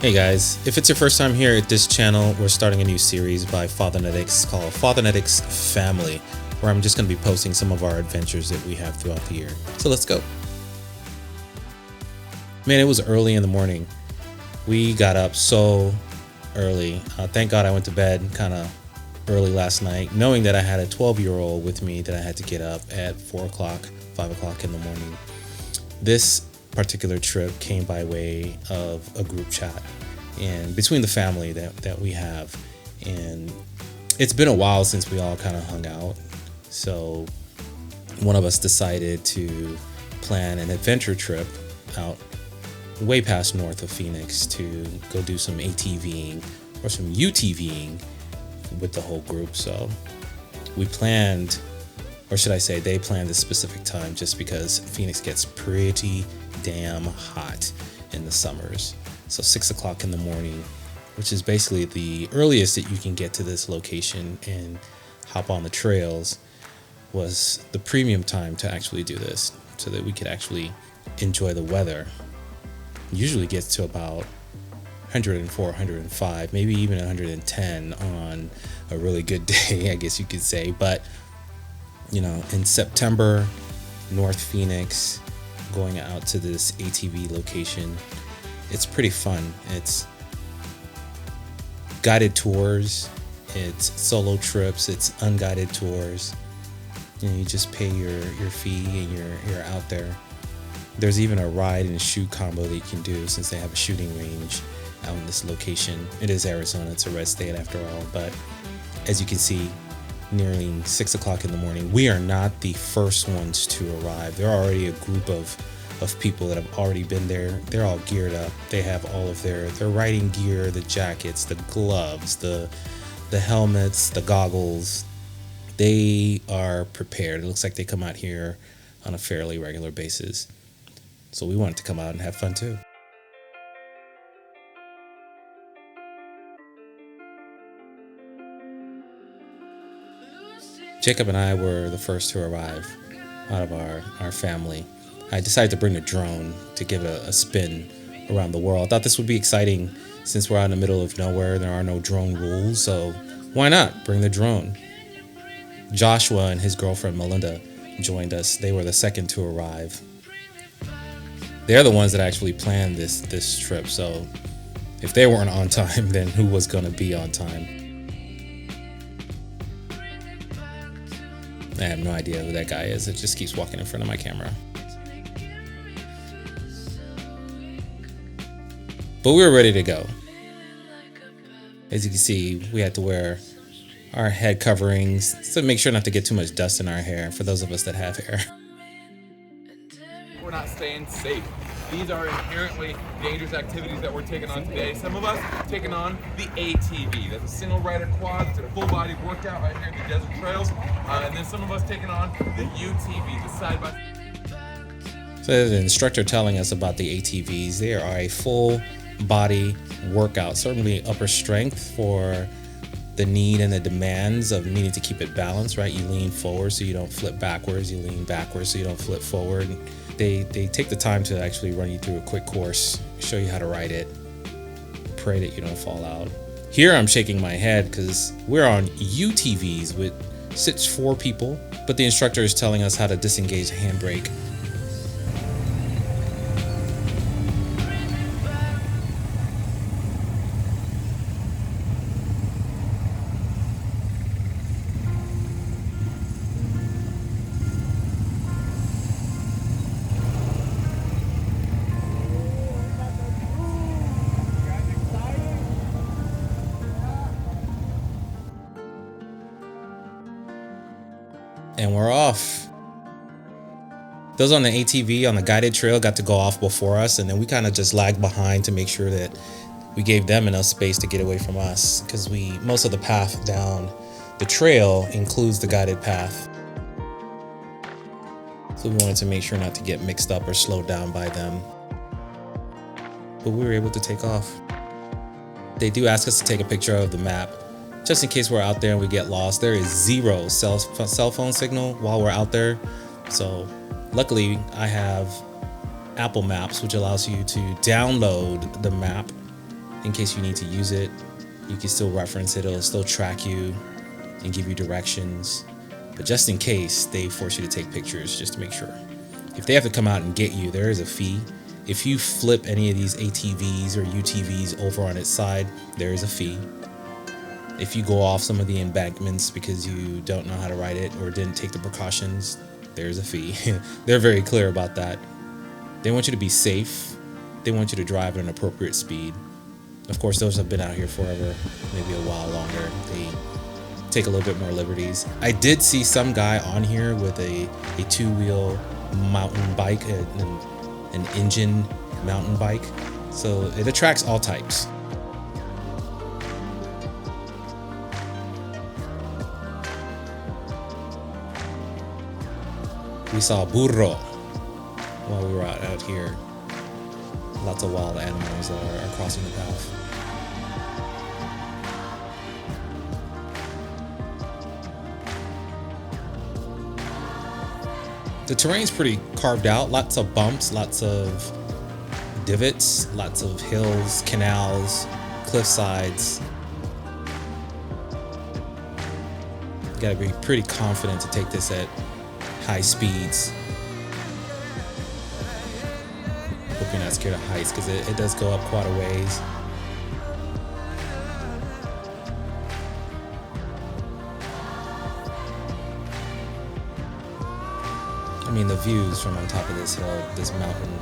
Hey guys, if it's your first time here at this channel, we're starting a new series by Fathernetics called Fathernetics Family, where I'm just going to be posting some of our adventures that we have throughout the year. So let's go. Man, it was early in the morning. We got up so early. Thank God I went to bed kind of early last night, knowing that I had a 12-year-old with me that I had to get up at 4 o'clock, 5 o'clock in the morning. This particular trip came by way of a group chat and between the family that we have, and it's been a while since we all kind of hung out, so one of us decided to plan an adventure trip out way past north of Phoenix to go do some ATVing or some UTVing with the whole group. So we planned, or should I say they planned this specific time just because Phoenix gets pretty damn hot in the summers. So 6 o'clock in the morning, which is basically the earliest that you can get to this location and hop on the trails, was the premium time to actually do this so that we could actually enjoy the weather. It usually gets to about 104, 105, maybe even 110 on a really good day, I guess you could say. But you know, in September, North Phoenix, going out to this ATV location, it's pretty fun. It's guided tours, it's solo trips, it's unguided tours. You know, you just pay your fee and you're out there. There's even a ride and a shoot combo that you can do since they have a shooting range out in this location. It is Arizona, it's a red state after all, but as you can see, nearly 6 o'clock in the morning, we are not the first ones to arrive. There are already a group of people that have already been there. They're all geared up. They have all of their riding gear, the jackets, the gloves, the helmets, the goggles. They are prepared. It looks like they come out here on a fairly regular basis. So we wanted to come out and have fun too. Jacob and I were the first to arrive out of our family. I decided to bring a drone to give a spin around the world. I thought this would be exciting since we're out in the middle of nowhere. There are no drone rules, so why not bring the drone? Joshua and his girlfriend Melinda joined us. They were the second to arrive. They're the ones that actually planned this trip, so if they weren't on time, then who was going to be on time? I have no idea who that guy is. It just keeps walking in front of my camera. But we were ready to go. As you can see, we had to wear our head coverings to make sure not to get too much dust in our hair for those of us that have hair. We're not staying safe. These are inherently dangerous activities that we're taking on today. Some of us taking on the ATV. That's a single rider quad. It's a full body workout right here in the desert trails. And then some of us taking on the UTV, the side by. So there's an instructor telling us about the ATVs. They are a full body workout, certainly upper strength for the need and the demands of needing to keep it balanced, right? You lean forward so you don't flip backwards. You lean backwards so you don't flip forward. They take the time to actually run you through a quick course, show you how to ride it, pray that you don't fall out. Here I'm shaking my head because we're on UTVs with sits 4 people, but the instructor is telling us how to disengage the handbrake. And we're off. Those on the ATV on the guided trail got to go off before us, and then we kind of just lagged behind to make sure that we gave them enough space to get away from us, because most of the path down the trail includes the guided path. So we wanted to make sure not to get mixed up or slowed down by them. But we were able to take off. They do ask us to take a picture of the map, just in case we're out there and we get lost. There is zero cell phone signal while we're out there. So luckily I have Apple Maps, which allows you to download the map in case you need to use it. You can still reference it. It'll still track you and give you directions. But just in case, they force you to take pictures just to make sure. If they have to come out and get you, there is a fee. If you flip any of these ATVs or UTVs over on its side, there is a fee. If you go off some of the embankments because you don't know how to ride it or didn't take the precautions, there's a fee. They're very clear about that. They want you to be safe. They want you to drive at an appropriate speed. Of course, those have been out here forever, maybe a while longer. They take a little bit more liberties. I did see some guy on here with a two-wheel mountain bike, an engine mountain bike. So it attracts all types. We saw burro while we were out here. Lots of wild animals are crossing the path. The terrain's pretty carved out. Lots of bumps, lots of divots, lots of hills, canals, cliff sides. You gotta be pretty confident to take this at high speeds. Hope you're not scared of heights, because it does go up quite a ways. I mean, the views from on top of this hill, this mountain,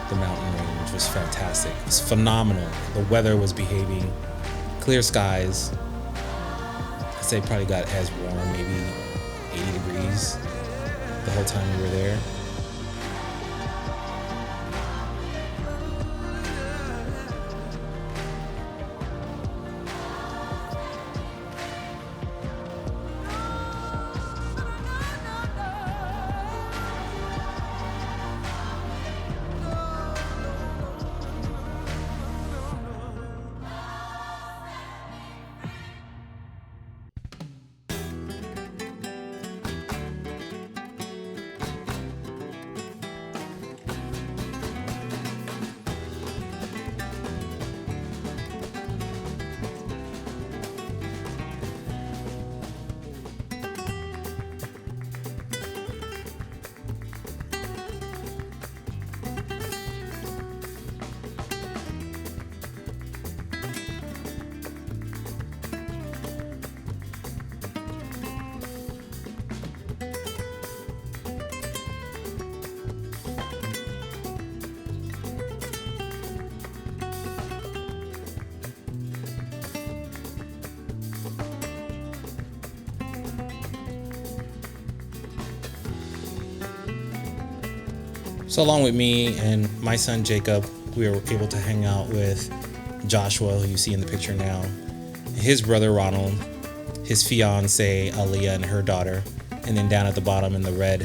the mountain range was fantastic. It's phenomenal. The weather was behaving. Clear skies. I'd say probably got as warm, maybe 80 degrees the whole time we were there. So along with me and my son Jacob, we were able to hang out with Joshua, who you see in the picture now, his brother Ronald, his fiance Aaliyah and her daughter, and then down at the bottom in the red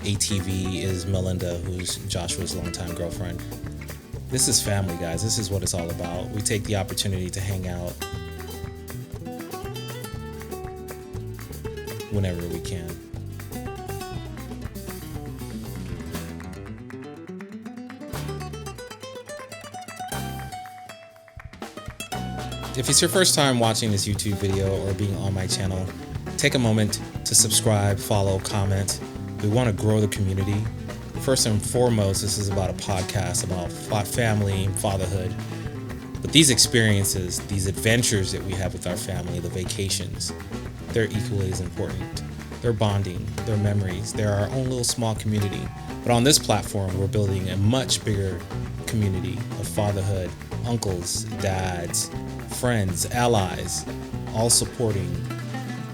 ATV is Melinda, who's Joshua's longtime girlfriend. This is family, guys. This is what it's all about. We take the opportunity to hang out whenever we can. If it's your first time watching this YouTube video or being on my channel, take a moment to subscribe, follow, comment. We want to grow the community. First and foremost, this is about a podcast about family and fatherhood. But these experiences, these adventures that we have with our family, the vacations, they're equally as important. They're bonding, they're memories, they're our own little small community. But on this platform, we're building a much bigger community of fatherhood, uncles, dads, friends, allies, all supporting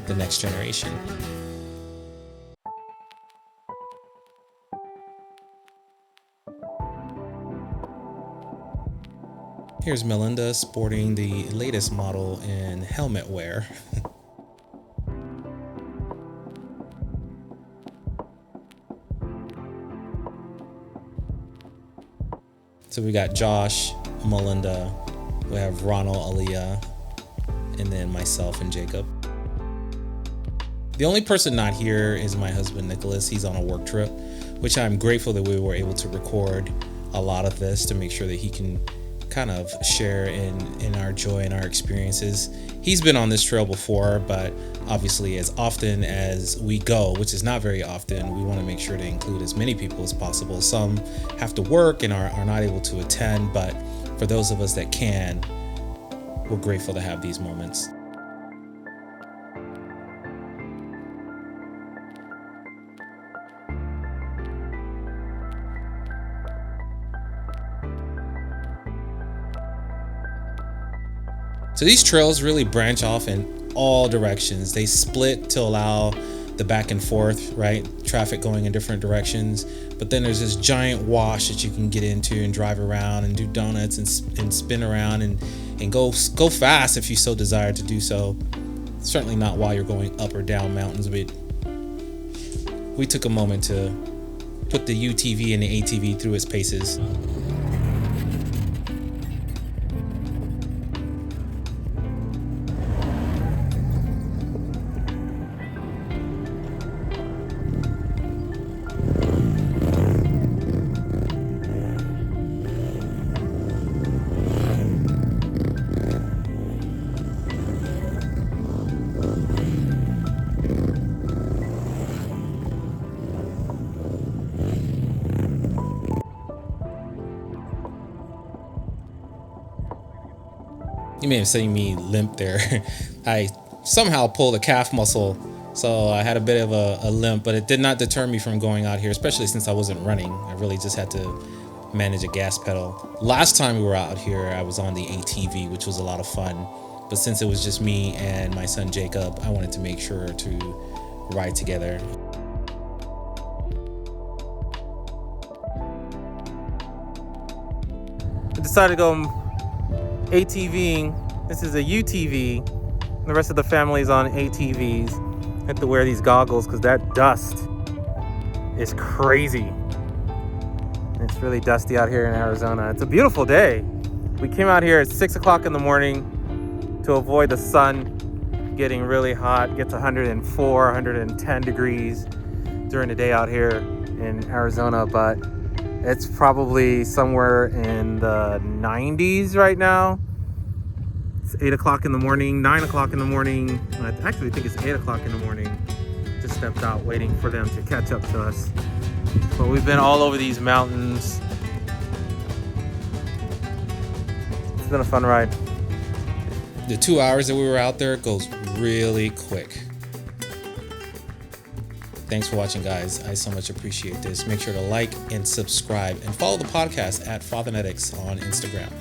the next generation. Here's Melinda sporting the latest model in helmet wear. So we got Josh, Melinda, we have Ronald, Aaliyah, and then myself and Jacob. The only person not here is my husband, Nicholas. He's on a work trip, which I'm grateful that we were able to record a lot of this to make sure that he can kind of share in our joy and our experiences. He's been on this trail before, but obviously as often as we go, which is not very often, we want to make sure to include as many people as possible. Some have to work and are not able to attend, but for those of us that can, we're grateful to have these moments. So these trails really branch off in all directions. They split to allow the back and forth, right? Traffic going in different directions. But then there's this giant wash that you can get into and drive around and do donuts and spin around and go fast if you so desire to do so. Certainly not while you're going up or down mountains, but we took a moment to put the UTV and the ATV through its paces. You may have seen me limp there. I somehow pulled a calf muscle, so I had a bit of a limp, but it did not deter me from going out here, especially since I wasn't running. I really just had to manage a gas pedal. Last time we were out here, I was on the ATV, which was a lot of fun. But since it was just me and my son Jacob, I wanted to make sure to ride together. I decided to go ATVing. This is a UTV. The rest of the family's on ATVs. I have to wear these goggles because that dust is crazy. It's really dusty out here in Arizona. It's a beautiful day. We came out here at 6 o'clock in the morning to avoid the sun getting really hot. It gets 104, 110 degrees during the day out here in Arizona, but it's probably somewhere in the 90s right now. It's 8 o'clock in the morning, 9 o'clock in the morning. I actually think it's 8 o'clock in the morning. Just stepped out waiting for them to catch up to us. But we've been all over these mountains. It's been a fun ride. The 2 hours that we were out there goes really quick. Thanks for watching, guys. I so much appreciate this. Make sure to like and subscribe and follow the podcast at Fathernetics on Instagram.